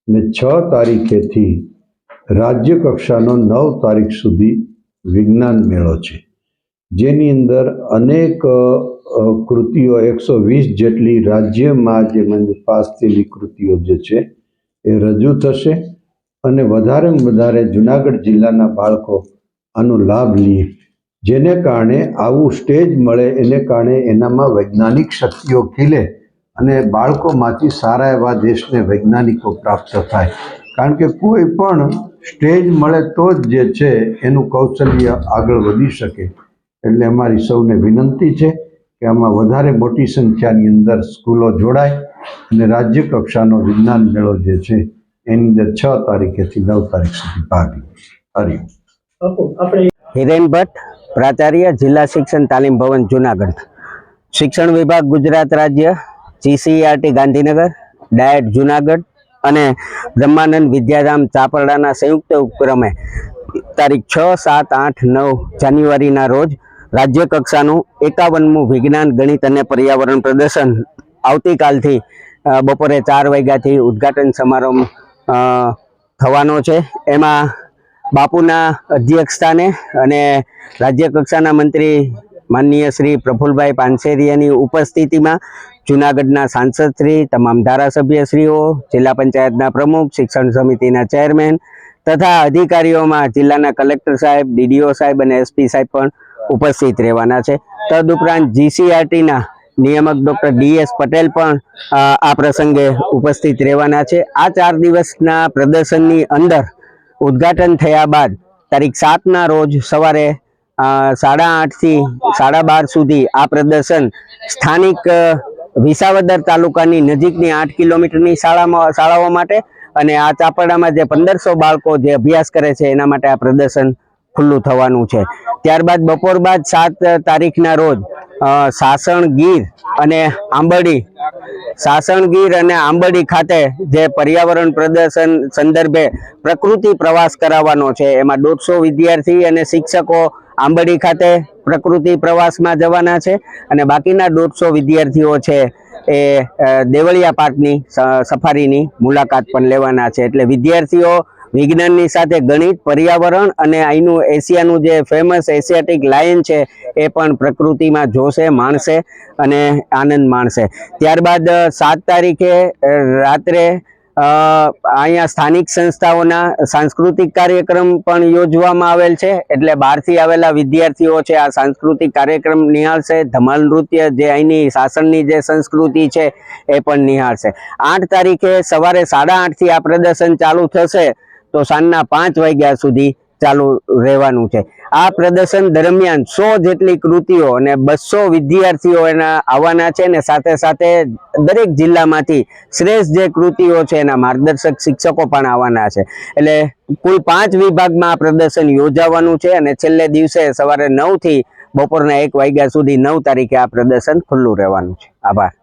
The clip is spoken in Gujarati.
ને 6 તારીખેથી રાજ્ય કક્ષાનો 9 તારીખ સુધી વિજ્ઞાન મેળો છે, જેની અંદર અનેક કૃતિઓ 120 જેટલી રાજ્યમાં જે પાસ થયેલી કૃતિઓ જે છે એ રજૂ થશે અને વધારેમાં વધારે જુનાગઢ જિલ્લાના બાળકો આનો લાભ લે, જેને કારણે આવું સ્ટેજ મળે એને કારણે એનામાં વૈજ્ઞાનિક શક્તિઓ ખીલે અને બાળકોમાંથી સારા એવા દેશને વૈજ્ઞાનિકો પ્રાપ્ત થાય. કારણ કે કોઈ પણ સ્ટેજ મળે તો જ જે છે એનું કૌશલ્ય આગળ વધી શકે. એટલે અમારી સૌને વિનંતી છે કે આમાં વધારે મોટી સંખ્યાની અંદર સ્કૂલો જોડાય અને રાજ્ય કક્ષાનો વિજ્ઞાન મેળો જે છે એની અંદર 6 તારીખેથી 9 તારીખ સુધી ભાગ લે. હિરેન ભટ્ટ, પ્રાચાર્ય, જિલ્લા શિક્ષણ તાલીમ ભવન જુનાગઢ. શિક્ષણ વિભાગ ગુજરાત રાજ્ય, GCERT ગાંધીનગર, ડાયટ જુનાગઢ અને બ્રહ્માનંદ વિદ્યાધામ ચાપરડાના સંયુક્ત ઉપક્રમે તારીખ 6, 7, 8, 9 જાન્યુઆરીના રોજ રાજ્ય કક્ષાનું 51મું વિજ્ઞાન, ગણિત અને પર્યાવરણ પ્રદર્શન આવતીકાલથી બપોરે 4 વાગ્યાથી ઉદ્ઘાટન સમારોહ થવાનો છે. એમાં બાપુના અધ્યક્ષસ્થાને અને રાજ્ય કક્ષાના મંત્રી માનનીય શ્રી પ્રફુલભાઈ પાનસેરિયાની ઉપસ્થિતિમાં જૂનાગઢના સાંસદશ્રી, તમામ ધારાસભ્યશ્રીઓ, જિલ્લા પંચાયતના પ્રમુખ, શિક્ષણ સમિતિના ચેરમેન તથા અધિકારીઓમાં જિલ્લાના કલેક્ટર સાહેબ, DDO સાહેબ અને SP સાહેબ પણ ઉપસ્થિત રહેવાના છે. તદુપરાંત GCERTના નિયામક ડૉક્ટર DS પટેલ પણ આ પ્રસંગે ઉપસ્થિત રહેવાના છે. આ 4 દિવસના પ્રદર્શનની અંદર ઉદ્ઘાટન થયા બાદ તારીખ 7ના રોજ સવારે 8:30 થી 12:30 સુધી આ પ્રદર્શન સ્થાનિક વિસાવદર તાલુકાની નજીકની 8 કિલોમીટરની શાળાઓ માટે અને આ ચાપરડામાં જે 1500 બાળકો જે અભ્યાસ કરે છે એના માટે આ પ્રદર્શન ખુલ્લું થવાનું છે. ત્યારબાદ બપોર બાદ 7 તારીખના રોજ સાસણગીર અને આંબરડી ખાતે જે પર્યાવરણ પ્રદર્શન સંદર્ભે પ્રકૃતિ પ્રવાસ કરાવવાનો છે. એમાં 150 વિદ્યાર્થી અને શિક્ષકો આંબરડી ખાતે પ્રકૃતિ પ્રવાસમાં જવાના છે અને બાકીના 150 વિદ્યાર્થીઓ છે એ દેવળિયા પાર્કની સફારીની મુલાકાત પણ લેવાના છે. એટલે વિદ્યાર્થીઓ વિજ્ઞાનની સાથે ગણિત, પર્યાવરણ અને અહીંનું એશિયાનું જે ફેમસ એશિયાટિક લાયન છે એ પણ પ્રકૃતિમાં જોશે, માણશે અને આનંદ માણશે. ત્યારબાદ 7 તારીખે રાત્રે અહીંયા સ્થાનિક સંસ્થાઓના સાંસ્કૃતિક કાર્યક્રમ પણ યોજવામાં આવેલ છે. એટલે બહારથી આવેલા વિદ્યાર્થીઓ છે આ સાંસ્કૃતિક કાર્યક્રમ નિહાળશે. ધમાલ નૃત્ય જે અહીંની શાસનની જે સંસ્કૃતિ છે એ પણ નિહાળશે. 8 તારીખે સવારે 8:30 થી આ પ્રદર્શન ચાલુ થશે તો સાંજના 5 વાગ્યા સુધી ચાલુ રહેવાનું છે. આ પ્રદર્શન દરમિયાન 100 જેટલી કૃતિઓ અને 200 વિદ્યાર્થીઓ એના આવવાના છે ને સાથે સાથે દરેક જિલ્લામાંથી શ્રેષ્ઠ જે કૃતિઓ છે એના માર્ગદર્શક શિક્ષકો પણ આવવાના છે. એટલે કુલ 5 વિભાગમાં આ પ્રદર્શન યોજાવાનું છે અને છેલ્લે દિવસે સવારે 9 થી બપોરના 1 વાગ્યા સુધી 9 તારીખે આ પ્રદર્શન ખુલ્લું રહેવાનું છે. આભાર.